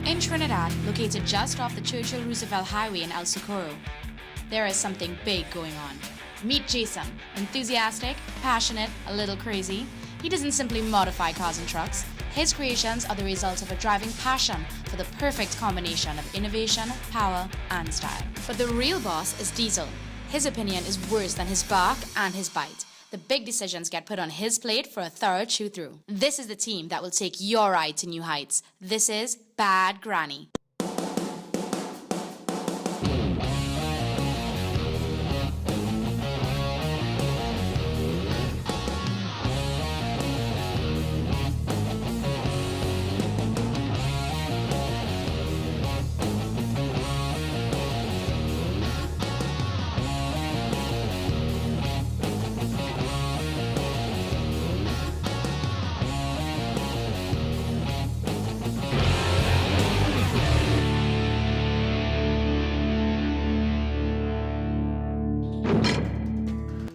In Trinidad, located just off the Churchill Roosevelt Highway in El Socorro, there is something big going on. Meet Jason, enthusiastic, passionate, a little crazy. He doesn't simply modify cars and trucks. His creations are the result of a driving passion for the perfect combination of innovation, power, and style. But the real boss is Diesel. His opinion is worse than his bark and his bite. The big decisions get put on his plate for a thorough chew-through. This is the team that will take your ride to new heights. This is Bad Granny.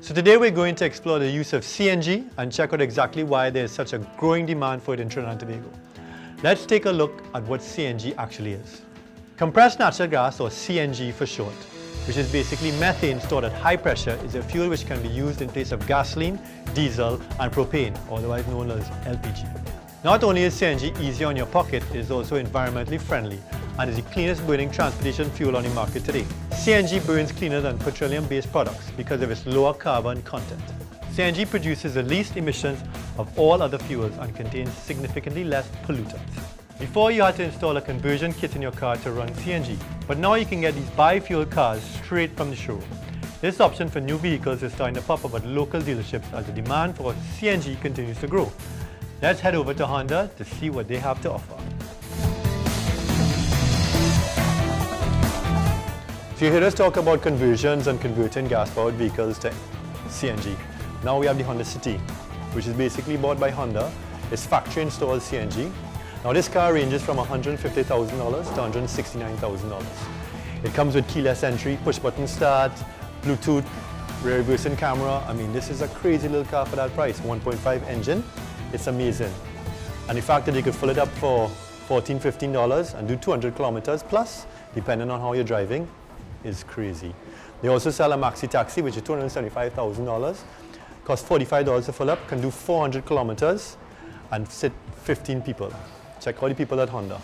So today we're going to explore the use of CNG and check out exactly why there is such a growing demand for it in Trinidad and Tobago. Let's take a look at what CNG actually is. Compressed natural gas, or CNG for short, which is basically methane stored at high pressure, is a fuel which can be used in place of gasoline, diesel and propane, otherwise known as LPG. Not only is CNG easy on your pocket, it is also environmentally friendly and is the cleanest burning transportation fuel on the market today. CNG burns cleaner than petroleum-based products because of its lower carbon content. CNG produces the least emissions of all other fuels and contains significantly less pollutants. Before you had to install a conversion kit in your car to run CNG, but now you can get these biofuel cars straight from the showroom. This option for new vehicles is starting to pop up at local dealerships as the demand for CNG continues to grow. Let's head over to Honda to see what they have to offer. So you heard us talk about conversions and converting gas-powered vehicles to CNG. Now we have the Honda City, which is basically bought by Honda. It's factory-installed CNG. Now this car ranges from $150,000 to $169,000. It comes with keyless entry, push-button start, Bluetooth, rear-reversing camera. I mean, this is a crazy little car for that price. 1.5 engine, it's amazing. And the fact that you could fill it up for $14, $15 and do 200 kilometers plus, depending on how you're driving, is crazy. They also sell a maxi taxi, which is $275,000. Costs $45 to fill up, can do 400 kilometers and sit 15 people. Check out the people at Honda.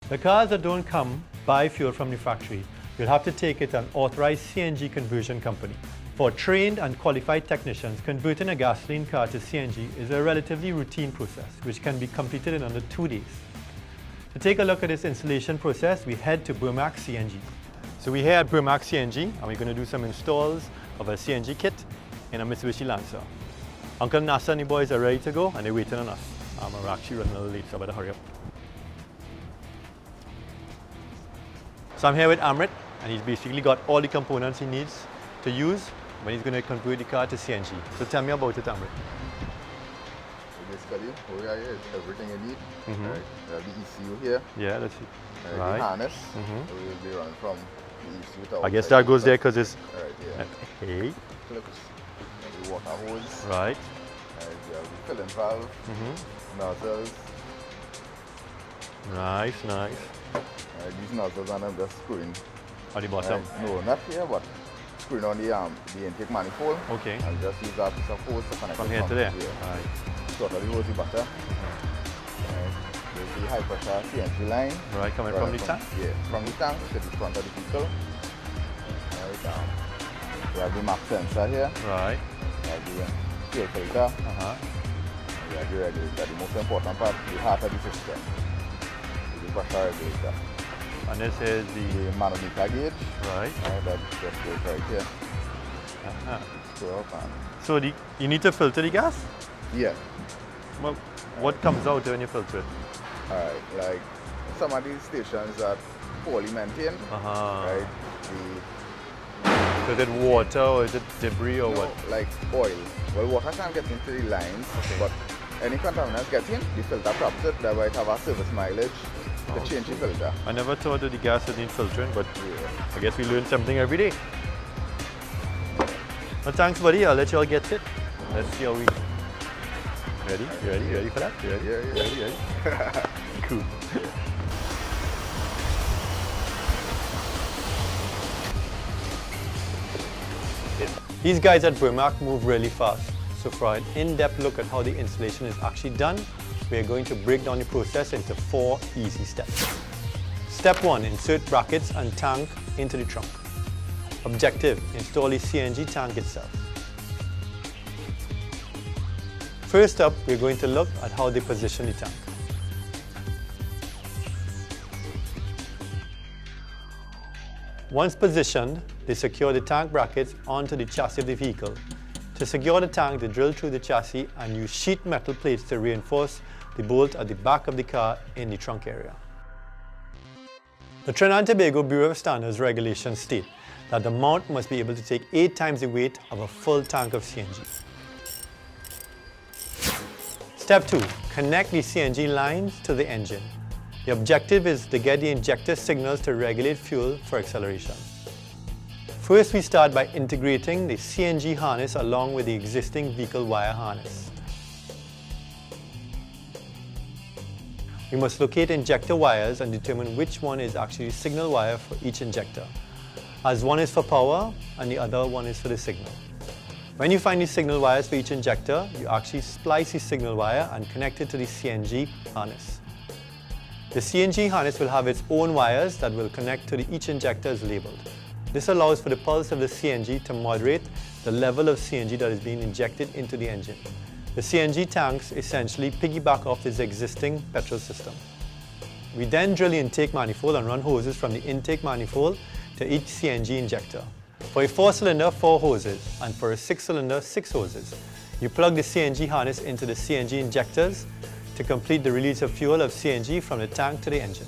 The cars that don't come buy fuel from the factory, you'll have to take it to an authorized CNG conversion company. For trained and qualified technicians, converting a gasoline car to CNG is a relatively routine process, which can be completed in under 2 days. To take a look at this installation process, we head to Burmac CNG. So we're here at Burmac CNG and we're going to do some installs of a CNG kit in a Mitsubishi Lancer. Uncle Nasa and the boys are ready to go and they're waiting on us. We're actually running a little late, so I better hurry up. So I'm here with Amrit and he's basically got all the components he needs to use when he's going to convert the car to CNG. So tell me about it, Amrit. Basically, over here is everything you need. Right. The ECU here. Yeah, that's it. The harness. So we'll be running from the ECU to I guess that goes there because it's... Right, yeah. Hey. Clips. The water hose. Right. The filling valve. Nozzles. Nice, nice. These nozzles and I'm just screwing. At the bottom? No, not here, but screwing on the intake manifold. Okay. I'll just use that piece of hose to connect from here to there? Right. Totally hosey butter. There's the high pressure CNG line. Right, coming from the tank? Yeah, from the tank to the front of the vehicle. Right, we have the map sensor here. Right. We have the fuel filter. We have the regulator. The most important part, the heart of the system, the pressure regulator. And this is the manometer gauge. Right. That just goes right here. So you need to filter the gas? Yeah. Well, what comes out when you filter it? Alright, like some of these stations are poorly maintained. Right. So is it water or is it debris or what? Like oil. Well, water can't get into the lines, but any contaminants get in, the filter traps it, thereby it have a service mileage to change the filter. I never thought that the gas would need filtering, but I guess we learn something every day. Well, thanks, buddy. I'll let you all get it. Let's see how we... Ready? You ready? You ready for that? You ready? Yeah. Ready? Cool. These guys at Vermac move really fast, so for an in-depth look at how the installation is actually done, we are going to break down the process into 4 easy steps. Step 1. Insert brackets and tank into the trunk. Objective: install the CNG tank itself. First up, we're going to look at how they position the tank. Once positioned, they secure the tank brackets onto the chassis of the vehicle. To secure the tank, they drill through the chassis and use sheet metal plates to reinforce the bolt at the back of the car in the trunk area. The Trinidad and Tobago Bureau of Standards regulations state that the mount must be able to take 8 times the weight of a full tank of CNG. Step 2. Connect the CNG lines to the engine. The objective is to get the injector signals to regulate fuel for acceleration. First, we start by integrating the CNG harness along with the existing vehicle wire harness. We must locate injector wires and determine which one is actually the signal wire for each injector, as one is for power and the other one is for the signal. When you find the signal wires for each injector, you actually splice the signal wire and connect it to the CNG harness. The CNG harness will have its own wires that will connect to each injector as labeled. This allows for the pulse of the CNG to moderate the level of CNG that is being injected into the engine. The CNG tanks essentially piggyback off this existing petrol system. We then drill the intake manifold and run hoses from the intake manifold to each CNG injector. For a 4-cylinder, 4 hoses, and for a 6-cylinder, 6 hoses. You plug the CNG harness into the CNG injectors to complete the release of fuel of CNG from the tank to the engine.